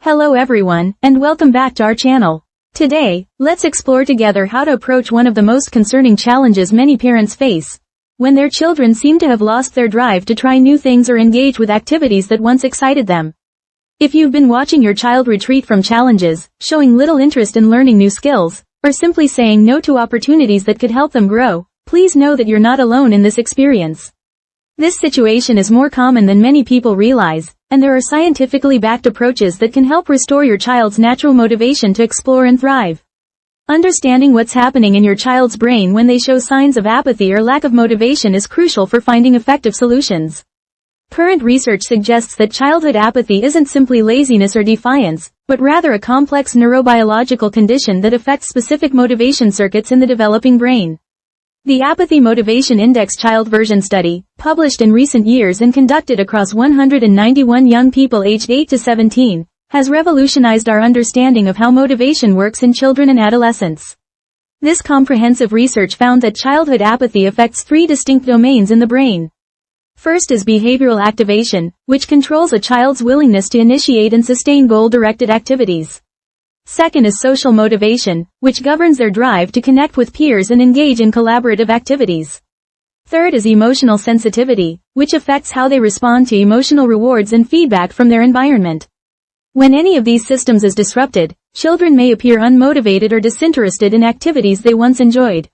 Hello everyone, and welcome back to our channel. Today, let's explore together how to approach one of the most concerning challenges many parents face, when their children seem to have lost their drive to try new things or engage with activities that once excited them. If you've been watching your child retreat from challenges, showing little interest in learning new skills, or simply saying no to opportunities that could help them grow, please know that you're not alone in this experience. This situation is more common than many people realize, and there are scientifically backed approaches that can help restore your child's natural motivation to explore and thrive. Understanding what's happening in your child's brain when they show signs of apathy or lack of motivation is crucial for finding effective solutions. Current research suggests that childhood apathy isn't simply laziness or defiance, but rather a complex neurobiological condition that affects specific motivation circuits in the developing brain. The Apathy Motivation Index-Child version study, published in recent years and conducted across 191 young people aged 8 to 17, has revolutionized our understanding of how motivation works in children and adolescents. This comprehensive research found that childhood apathy affects three distinct domains in the brain. First is behavioral activation, which controls a child's willingness to initiate and sustain goal-directed activities. Second is social motivation, which governs their drive to connect with peers and engage in collaborative activities. Third is emotional sensitivity, which affects how they respond to emotional rewards and feedback from their environment. When any of these systems is disrupted, children may appear unmotivated or disinterested in activities they once enjoyed.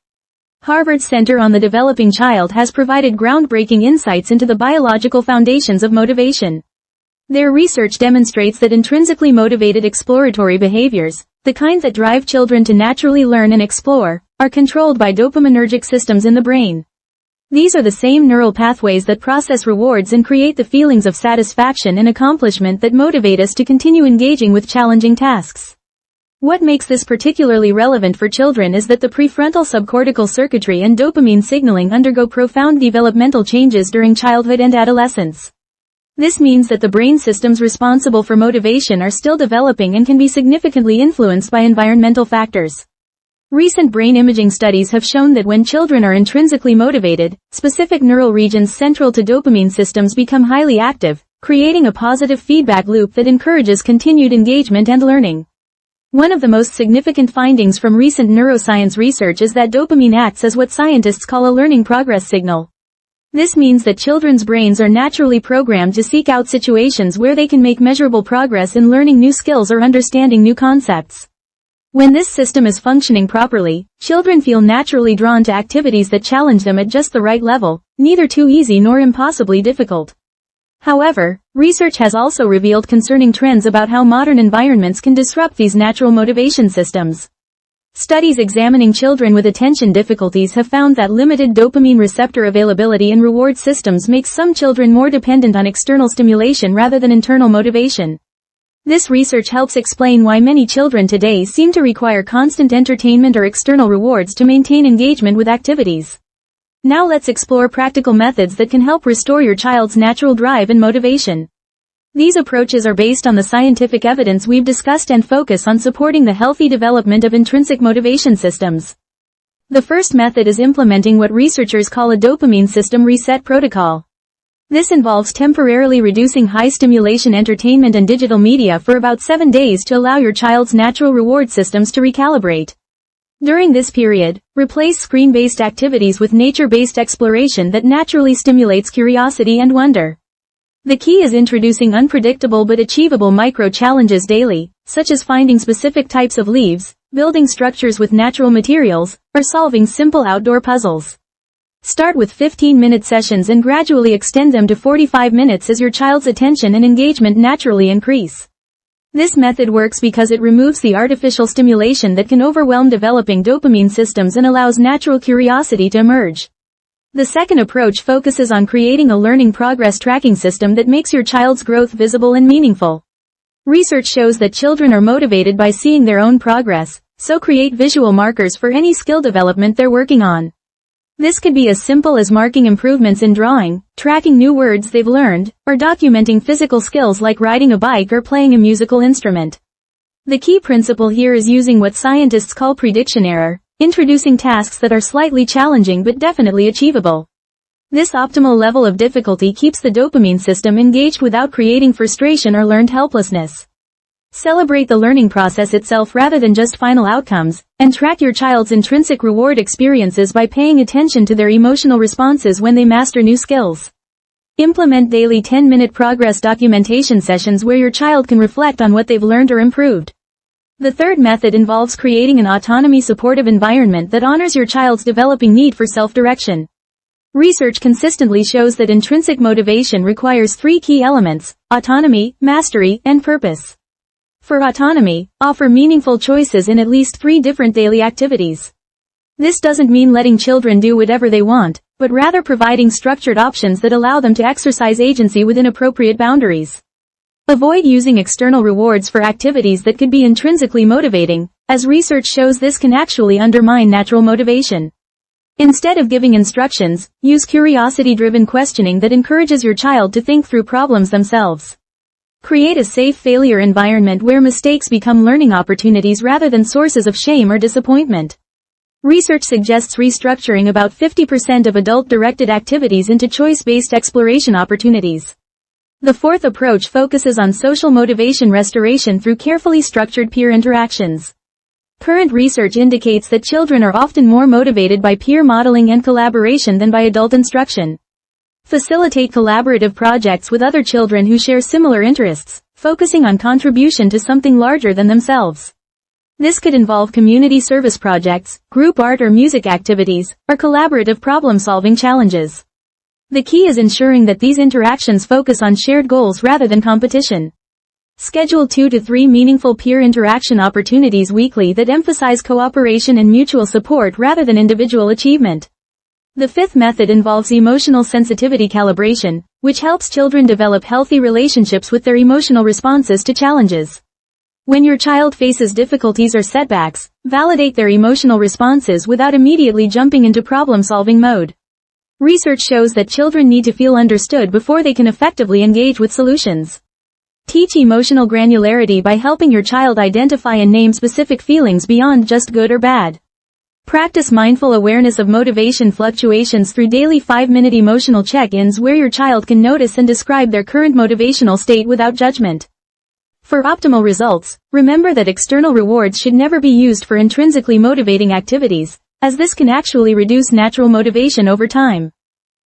Harvard's Center on the Developing Child has provided groundbreaking insights into the biological foundations of motivation. Their research demonstrates that intrinsically motivated exploratory behaviors, the kind that drive children to naturally learn and explore, are controlled by dopaminergic systems in the brain. These are the same neural pathways that process rewards and create the feelings of satisfaction and accomplishment that motivate us to continue engaging with challenging tasks. What makes this particularly relevant for children is that the prefrontal subcortical circuitry and dopamine signaling undergo profound developmental changes during childhood and adolescence. This means that the brain systems responsible for motivation are still developing and can be significantly influenced by environmental factors. Recent brain imaging studies have shown that when children are intrinsically motivated, specific neural regions central to dopamine systems become highly active, creating a positive feedback loop that encourages continued engagement and learning. One of the most significant findings from recent neuroscience research is that dopamine acts as what scientists call a learning progress signal. This means that children's brains are naturally programmed to seek out situations where they can make measurable progress in learning new skills or understanding new concepts. When this system is functioning properly, children feel naturally drawn to activities that challenge them at just the right level, neither too easy nor impossibly difficult. However, research has also revealed concerning trends about how modern environments can disrupt these natural motivation systems. Studies examining children with attention difficulties have found that limited dopamine receptor availability in reward systems makes some children more dependent on external stimulation rather than internal motivation. This research helps explain why many children today seem to require constant entertainment or external rewards to maintain engagement with activities. Now let's explore practical methods that can help restore your child's natural drive and motivation. These approaches are based on the scientific evidence we've discussed and focus on supporting the healthy development of intrinsic motivation systems. The first method is implementing what researchers call a dopamine system reset protocol. This involves temporarily reducing high-stimulation entertainment and digital media for about 7 days to allow your child's natural reward systems to recalibrate. During this period, replace screen-based activities with nature-based exploration that naturally stimulates curiosity and wonder. The key is introducing unpredictable but achievable micro-challenges daily, such as finding specific types of leaves, building structures with natural materials, or solving simple outdoor puzzles. Start with 15-minute sessions and gradually extend them to 45 minutes as your child's attention and engagement naturally increase. This method works because it removes the artificial stimulation that can overwhelm developing dopamine systems and allows natural curiosity to emerge. The second approach focuses on creating a learning progress tracking system that makes your child's growth visible and meaningful. Research shows that children are motivated by seeing their own progress, so create visual markers for any skill development they're working on. This could be as simple as marking improvements in drawing, tracking new words they've learned, or documenting physical skills like riding a bike or playing a musical instrument. The key principle here is using what scientists call prediction error, introducing tasks that are slightly challenging but definitely achievable. This optimal level of difficulty keeps the dopamine system engaged without creating frustration or learned helplessness. Celebrate the learning process itself rather than just final outcomes, and track your child's intrinsic reward experiences by paying attention to their emotional responses when they master new skills. Implement daily 10-minute progress documentation sessions where your child can reflect on what they've learned or improved. The third method involves creating an autonomy-supportive environment that honors your child's developing need for self-direction. Research consistently shows that intrinsic motivation requires three key elements: autonomy, mastery, and purpose. For autonomy, offer meaningful choices in at least 3 different daily activities. This doesn't mean letting children do whatever they want, but rather providing structured options that allow them to exercise agency within appropriate boundaries. Avoid using external rewards for activities that could be intrinsically motivating, as research shows this can actually undermine natural motivation. Instead of giving instructions, use curiosity-driven questioning that encourages your child to think through problems themselves. Create a safe failure environment where mistakes become learning opportunities rather than sources of shame or disappointment. Research suggests restructuring about 50% of adult-directed activities into choice-based exploration opportunities. The fourth approach focuses on social motivation restoration through carefully structured peer interactions. Current research indicates that children are often more motivated by peer modeling and collaboration than by adult instruction. Facilitate collaborative projects with other children who share similar interests, focusing on contribution to something larger than themselves. This could involve community service projects, group art or music activities, or collaborative problem-solving challenges. The key is ensuring that these interactions focus on shared goals rather than competition. Schedule 2 to 3 meaningful peer interaction opportunities weekly that emphasize cooperation and mutual support rather than individual achievement. The fifth method involves emotional sensitivity calibration, which helps children develop healthy relationships with their emotional responses to challenges. When your child faces difficulties or setbacks, validate their emotional responses without immediately jumping into problem-solving mode. Research shows that children need to feel understood before they can effectively engage with solutions. Teach emotional granularity by helping your child identify and name specific feelings beyond just good or bad. Practice mindful awareness of motivation fluctuations through daily 5-minute emotional check-ins where your child can notice and describe their current motivational state without judgment. For optimal results, remember that external rewards should never be used for intrinsically motivating activities, as this can actually reduce natural motivation over time.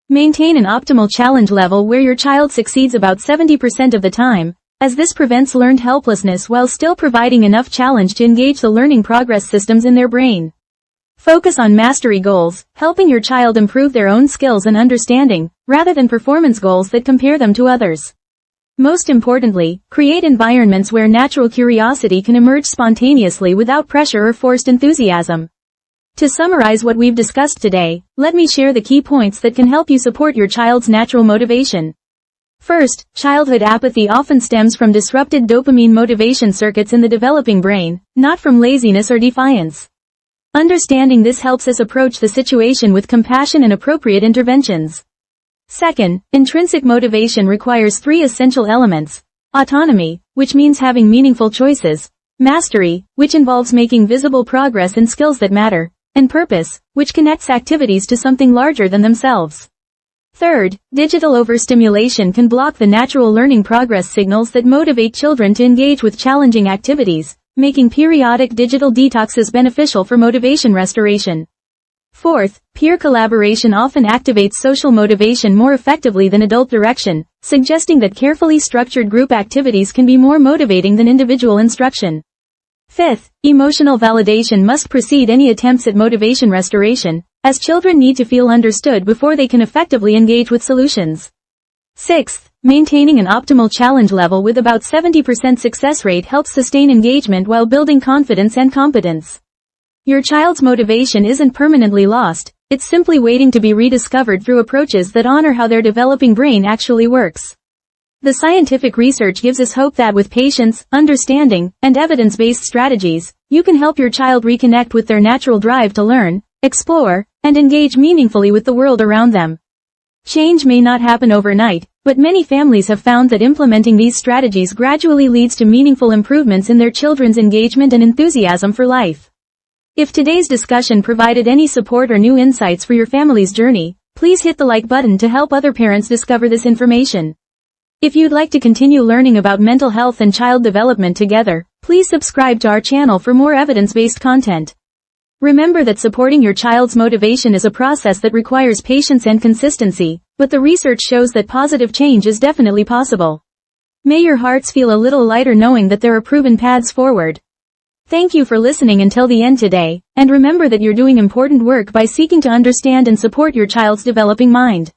Maintain an optimal challenge level where your child succeeds about 70% of the time, as this prevents learned helplessness while still providing enough challenge to engage the learning progress systems in their brain. Focus on mastery goals, helping your child improve their own skills and understanding, rather than performance goals that compare them to others. Most importantly, create environments where natural curiosity can emerge spontaneously without pressure or forced enthusiasm. To summarize what we've discussed today, let me share the key points that can help you support your child's natural motivation. First, childhood apathy often stems from disrupted dopamine motivation circuits in the developing brain, not from laziness or defiance. Understanding this helps us approach the situation with compassion and appropriate interventions. Second, intrinsic motivation requires 3 essential elements: autonomy, which means having meaningful choices; mastery, which involves making visible progress in skills that matter; and purpose, which connects activities to something larger than themselves. Third, digital overstimulation can block the natural learning progress signals that motivate children to engage with challenging activities, making periodic digital detoxes beneficial for motivation restoration. Fourth, peer collaboration often activates social motivation more effectively than adult direction, suggesting that carefully structured group activities can be more motivating than individual instruction. Fifth, emotional validation must precede any attempts at motivation restoration, as children need to feel understood before they can effectively engage with solutions. Sixth, maintaining an optimal challenge level with about 70% success rate helps sustain engagement while building confidence and competence. Your child's motivation isn't permanently lost, it's simply waiting to be rediscovered through approaches that honor how their developing brain actually works. The scientific research gives us hope that with patience, understanding, and evidence-based strategies, you can help your child reconnect with their natural drive to learn, explore, and engage meaningfully with the world around them. Change may not happen overnight, but many families have found that implementing these strategies gradually leads to meaningful improvements in their children's engagement and enthusiasm for life. If today's discussion provided any support or new insights for your family's journey, please hit the like button to help other parents discover this information. If you'd like to continue learning about mental health and child development together, please subscribe to our channel for more evidence-based content. Remember that supporting your child's motivation is a process that requires patience and consistency, but the research shows that positive change is definitely possible. May your hearts feel a little lighter knowing that there are proven paths forward. Thank you for listening until the end today, and remember that you're doing important work by seeking to understand and support your child's developing mind.